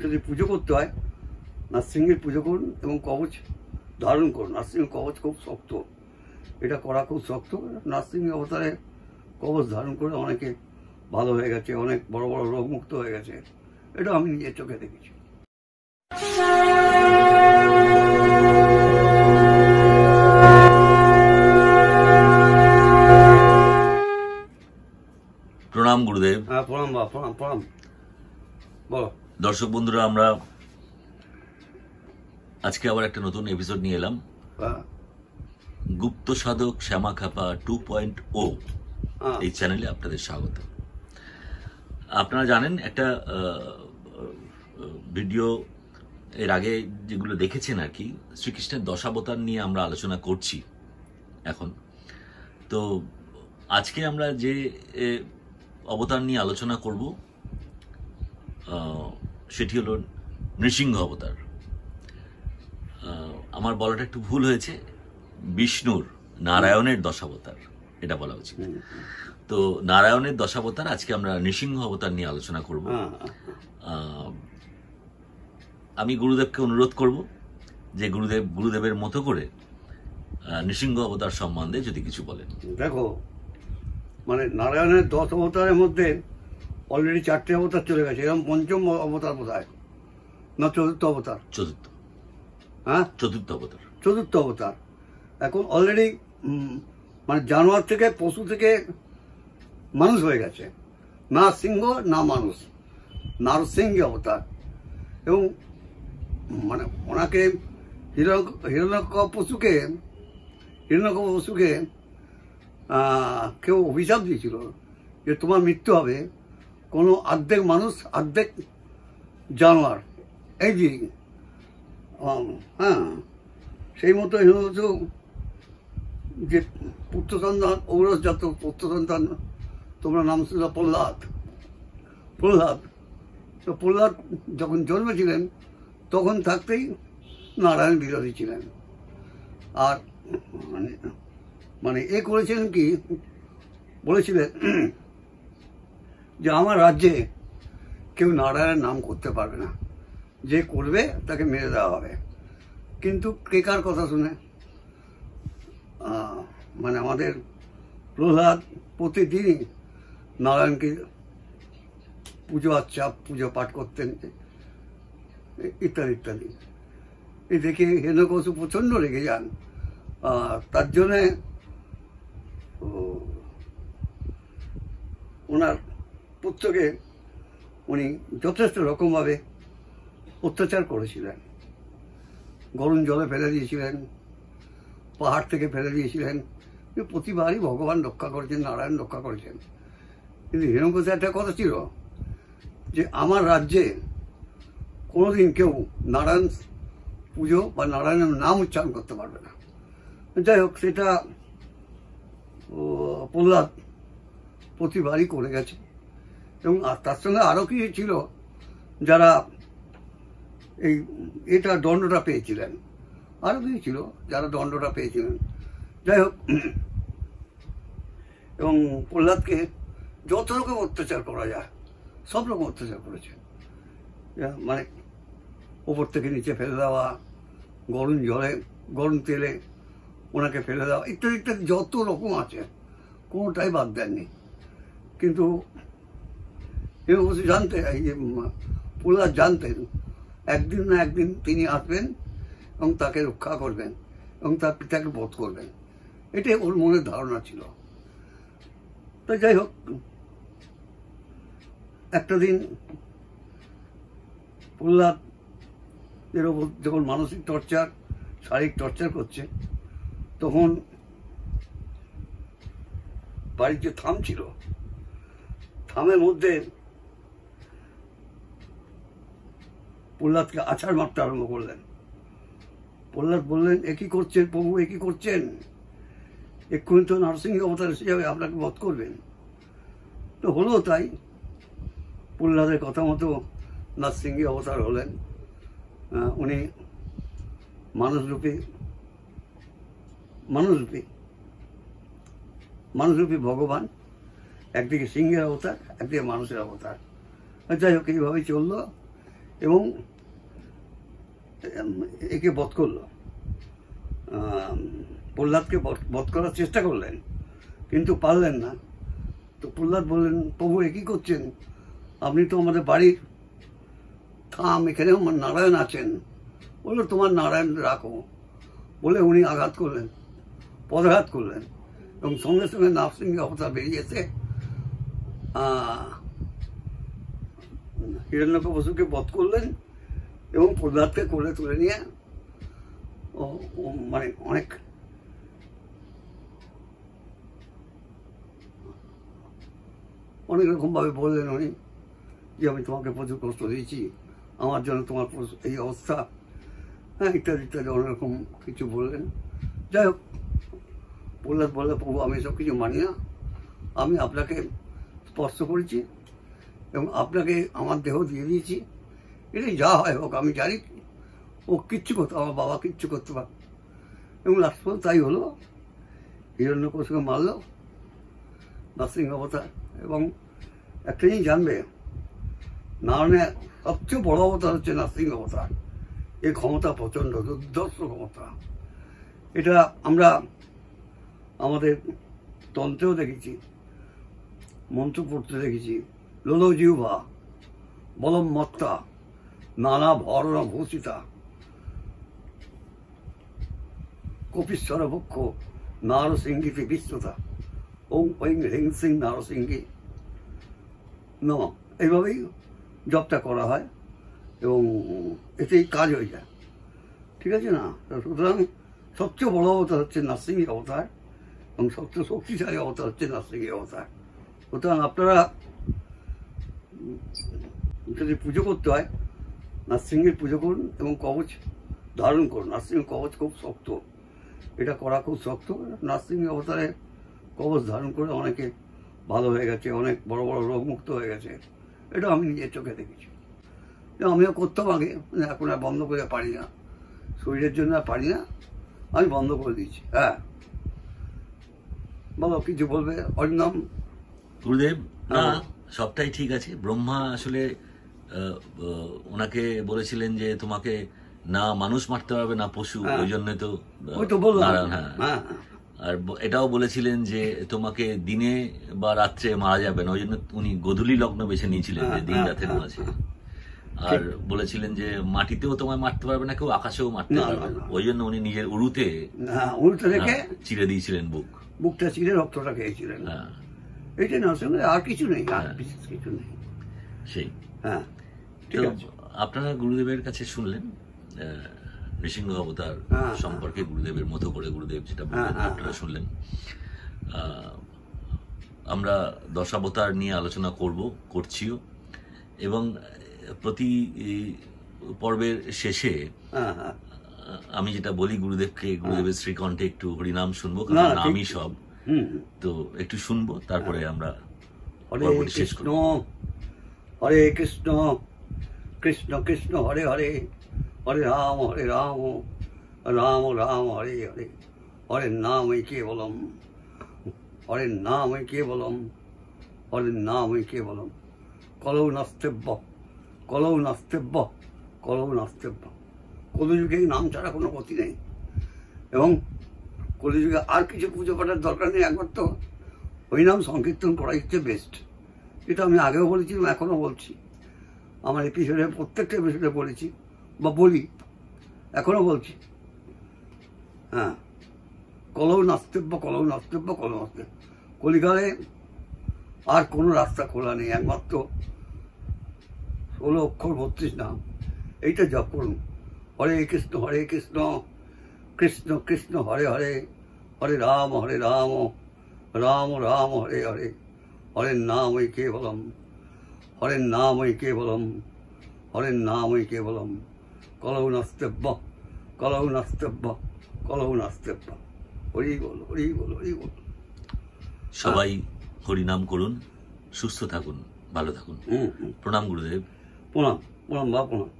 যদি পুজো করতে হয় নরসিংহের পুজো করুন এবং কবচ ধারণ করুন। নরসিংহ কবচ খুব শক্ত, এটা করা খুব শক্ত। নরসিংহ অবতারে কবচ ধারণ করে অনেকে ভালো হয়ে গেছে, অনেক বড় বড় রোগ মুক্ত হয়ে গেছে, এটা আমি নিজের চোখে দেখেছি। প্রণাম গুরুদেব। হ্যাঁ, প্রণাম বা প্রণাম প্রণাম। বলো। দর্শক বন্ধুরা, আমরা আজকে আবার একটা নতুন এপিসোড নিয়ে এলাম। গুপ্ত সাধক শ্যামা খাপা 2.0 এই চ্যানেলে আপনাদের স্বাগত। আপনারা জানেন একটা ভিডিও এর আগে যেগুলো দেখেছেন আর কি, শ্রীকৃষ্ণের দশাবতার নিয়ে আমরা আলোচনা করছি এখন। তো আজকে আমরা যে অবতার নিয়ে আলোচনা করব সেটি হলো নৃসিংহ অবতার। আমার বলাটা একটু ভুল হয়েছে, বিষ্ণুর নারায়ণের দশাবতার এটা বলা উচিত। তো নারায়ণের দশাবতার আজকে আমরা নৃসিংহ অবতার নিয়ে আলোচনা করব। আমি গুরুদেবকে অনুরোধ করব যে গুরুদেবের মতো করে নৃসিংহ অবতার সম্বন্ধে যদি কিছু বলেন। দেখো, মানে নারায়ণের 10 অবতারের মধ্যে অলরেডি 4টে অবতার চলে গেছে। এরকম পঞ্চম অবতার বোধহয় না চতুর্থ অবতার? চতুর্থ। হ্যাঁ, চতুর্থ অবতার। চতুর্থ অবতার। এখন অলরেডি মানে জানোয়ার থেকে, পশু থেকে মানুষ হয়ে গেছে। না সিংহ না মানুষ, নরসিংহ অবতার। এবং মানে ওনাকে হিরণ্যকশিপুকে কেউ অভিশাপ দিয়েছিল যে তোমার মৃত্যু হবে, কোনো অর্ধেক মানুষ অর্ধেক জানোয়ার। এই যে হ্যাঁ, সেই মতো হিরণ্যকশিপু যে পুত্র সন্তান, ঔরসজাত পুত্র সন্তান, তোমরা নাম শুনলে প্রহ্লাদ। তো প্রহ্লাদ যখন জন্মেছিলেন তখন থাকতেই নারায়ণ বিরোধী ছিলেন। আর মানে এ করেছিলেন কি, বলেছিলেন যে আমার রাজ্যে কেউ নারায়ণের নাম করতে পারবে না, যে করবে তাকে মেরে দেওয়া হবে। কিন্তু কে কার কথা শুনে? মানে আমাদের প্রহ্লাদ প্রতিদিনই নারায়ণকে পুজো পাঠ করতেন, ইত্যাদি ইত্যাদি। এই দেখে হিরণ্যকশিপু প্রচণ্ড রেগে যান। তার জন্যে ওনার পুত্রকে উনি যথেষ্ট রকমভাবে অত্যাচার করেছিলেন। গরম জলে ফেলে দিয়েছিলেন, পাহাড় থেকে ফেলে দিয়েছিলেন। প্রতিবারই ভগবান রক্ষা করেছেন, নারায়ণ রক্ষা করেছেন। কিন্তু হিরণ্যকশিপুর একটা কথা ছিল যে আমার রাজ্যে কোনোদিন কেউ নারায়ণ পুজো বা নারায়ণের নাম উচ্চারণ করতে পারবে না। যাই হোক, সেটা প্রহ্লাদ প্রতিবারই করে গেছে। এবং তার সঙ্গে আরও কিছু ছিল যারা এটা দণ্ডটা পেয়েছিলেন, আরও কিছু ছিল যারা দণ্ডটা পেয়েছিলেন। যাই হোক, এবং প্রহ্লাদকে যত রকম অত্যাচার করা যায় সব রকম অত্যাচার করেছে। মানে ওপর থেকে নিচে ফেলে দেওয়া, গরম জলে গরম তেলে ওনাকে ফেলে দেওয়া, ইত্যাদি ইত্যাদি যত রকম আছে কোনোটাই বাদ দেননি। কিন্তু অবশ্যই জানতেন, এই যে প্রহ্লাদ জানতেন একদিন না একদিন তিনি আসবেন এবং তাকে রক্ষা করবেন এবং তার পিতাকে বধ করবেন, এটাই ওর মনের ধারণা ছিল। তো যাই হোক, একটা দিন প্রহ্লাদের ওপর যখন মানসিক টর্চার, শারীরিক টর্চার করছে, তখন বাড়ির যে থাম ছিল, থামের মধ্যে প্রহ্লাদকে আছাড় মারতে আরম্ভ করলেন। প্রহ্লাদ বললেন, একই করছেন প্রভু, একই করছেন, এক্ষুনি তো নরসিংহ অবতার এসে যাবে, আপনাকে বধ করবেন। তো হলো তাই, প্রহ্লাদের কথা মতো নরসিংহ অবতার হলেন। উনি মানুষরূপী ভগবান, একদিকে সিংহের অবতার, একদিকে মানুষের অবতার। যাই হোক, এইভাবেই চললো এবং একে বধ করলো, প্রহ্লাদকে বধ করার চেষ্টা করলেন, কিন্তু পারলেন না। তো প্রহ্লাদ বললেন, প্রভু এ কি করছেন? আপনি তো আমাদের বাড়ির থাম, এখানেও আমার নারায়ণ আছেন। বললো, তোমার নারায়ণ রাখো। বলে উনি আঘাত করলেন, পদাঘাত করলেন, এবং সঙ্গে সঙ্গে নরসিংহ অবতার বেরিয়েছে হিরণ্যকশিপুকে বধ করলেন এবং প্রহ্লাদকে কোলে তুলে নিয়ে মানে অনেক রকম ভাবে বললেন উনি যে আমি তোমাকে প্রচুর কষ্ট দিয়েছি, আমার জন্য তোমার এই অবস্থা, হ্যাঁ, ইত্যাদি ইত্যাদি অনেক রকম কিছু বললেন। যাই হোক, প্রহ্লাদ বললে, প্রভু আমি এসব কিছু মানি না, আমি আপনাকে স্পর্শ করেছি এবং আপনাকে আমার দেহ দিয়ে দিয়েছি, এটাই যা হয় হোক, আমি জানি ও কিচ্ছু করতে, আমার বাবা কিচ্ছু করতে পারে। এবং লাস্ট পর্যন্ত তাই হলো, হিরণ্যকশিপুকে মারল নরসিংহ অবতার। এবং একটা জিনিস জানবে, নারায়ণের সবচেয়ে বড় অবতার হচ্ছে নরসিংহ অবতার। এই ক্ষমতা প্রচণ্ড, দুর্ধর্ষ ক্ষমতা। এটা আমরা আমাদের তন্ত্রেও দেখেছি, মন্ত্র পড়তে দেখেছি। লোলো জিহ্বা বলম মত্তা নানা ভরণ ভূষিতা কপিশ্বর বক্ষ নারসিংহীতে বিশ্বতা ওং ঐং হ্রিং সিং নারসিংহী নমঃ। এইভাবেই জপটা করা হয় এবং এতেই কাজ হয়ে যায়, ঠিক আছে না? সুতরাং সবচেয়ে বড় অবতার হচ্ছে নরসিংহ অবতার এবং সবচেয়ে শক্তিশালী অবতার হচ্ছে নরসিংহ অবতার। সুতরাং আপনারা যদি পুজো করতে হয়, নরসিংহের পুজো করুন এবং কবচ ধারণ করুন। নরসিংহ কবচ খুব শক্ত, এটা করা খুব শক্ত। নরসিংহ অবতারে কবচ ধারণ করে অনেকে ভালো হয়ে গেছে, অনেক বড় বড় রোগমুক্ত হয়ে গেছে। এটা আমি নিজের চোখে দেখেছি। আমিও করতাম আগে, এখন আর বন্ধ করে পারি না, শরীরের জন্য আর পারি না, আমি বন্ধ করে দিয়েছি। হ্যাঁ, বলো, কিছু বলবে? হরিনাম। গুরুদেব, না সবটাই ঠিক আছে। ব্রহ্মা আসলে ওনাকে বলেছিলেন যে তোমাকে না মানুষ মারতে পারবে না পশু, ওই জন্য তো নারায়ণ। হ্যাঁ, আর এটাও বলেছিলেন যে তোমাকে দিনে বা রাত্রে মারা যাবে না, ওই জন্য উনি গোধূলি লগ্ন বেছে নিয়েছিলেন, যে দিন রাতের মাঝে। আর বলেছিলেন যে মাটিতেও তোমায় মারতে পারবে না কেউ, আকাশেও মারতে পারবে না, ওই জন্য উনি নিজের উড়ুতে রেখে চিরে দিয়েছিলেন বুকটা চিরে রক্তটা খেয়েছিলেন। হ্যাঁ, এইটাই না, আর কিছু নেই, আর বিশেষ কিছু নেই। সেই, হ্যাঁ, ঠিক আছে। আপনারা গুরুদেবের কাছে শুনলেন নৃসিংহ অবতার সম্পর্কে, গুরুদেবের মতো করে গুরুদেব যেটা বললেন আপনারা শুনলেন। আমরা দশাবতার নিয়ে আলোচনা করছিও, এবং প্রতি পর্বের শেষে আমি যেটা বলি গুরুদেবকে, গুরুদেবের শ্রীকণ্ঠে একটু হরিনাম শুনবো, কারণ নামই সব। তো একটু শুনবো, তারপরে আমরা পর্বটি শেষ করব। হরে কৃষ্ণ কৃষ্ণ কৃষ্ণ হরে হরে, হরে রাম রাম রাম হরে হরে, হরের নামই কেবলম, হরের নামই কেবলম, হরের নামই কেবলম। কলৌ নাস্তেব্য, কলৌ নাস্তেব্য, কলৌ নাস্তেব্য। কলিযুগে নাম ছাড়া কোনো গতি নেই, এবং কলিযুগে আর কিছু পুজো পাঠার দরকার নেই, একবার তো ওই নাম সংকীর্তন করা হচ্ছে বেস্ট। এটা আমি আগেও বলেছিলাম, এখনো বলছি, আমার এপিসোডে প্রত্যেকটা এপিসোডে বলেছি বা বলি, এখনো বলছি। হ্যাঁ, কলৌ নাস্তেব্য, কলৌ নাস্তেব্য, কলৌ নাস্তেব্য। কলিকালে আর কোনো রাস্তা খোলা নেই, একমাত্র 16 অক্ষর 32 নাম, এইটা জপ করুন। হরে কৃষ্ণ কৃষ্ণ কৃষ্ণ হরে হরে, হরে রাম রাম রাম হরে হরে, হরের নামই কেবলম, হরের নামই কেবলম, হরের নামই কেবলম। কলৌ নাস্তেব্য, কলৌ নাস্তেব্য, কলৌ নাস্তেব্য। হরি বল, হরি বল, হরি বল। সবাই হরিনাম করুন, সুস্থ থাকুন, ভালো থাকুন। প্রণাম গুরুদেব। প্রণাম, প্রণাম বা প্রণাম।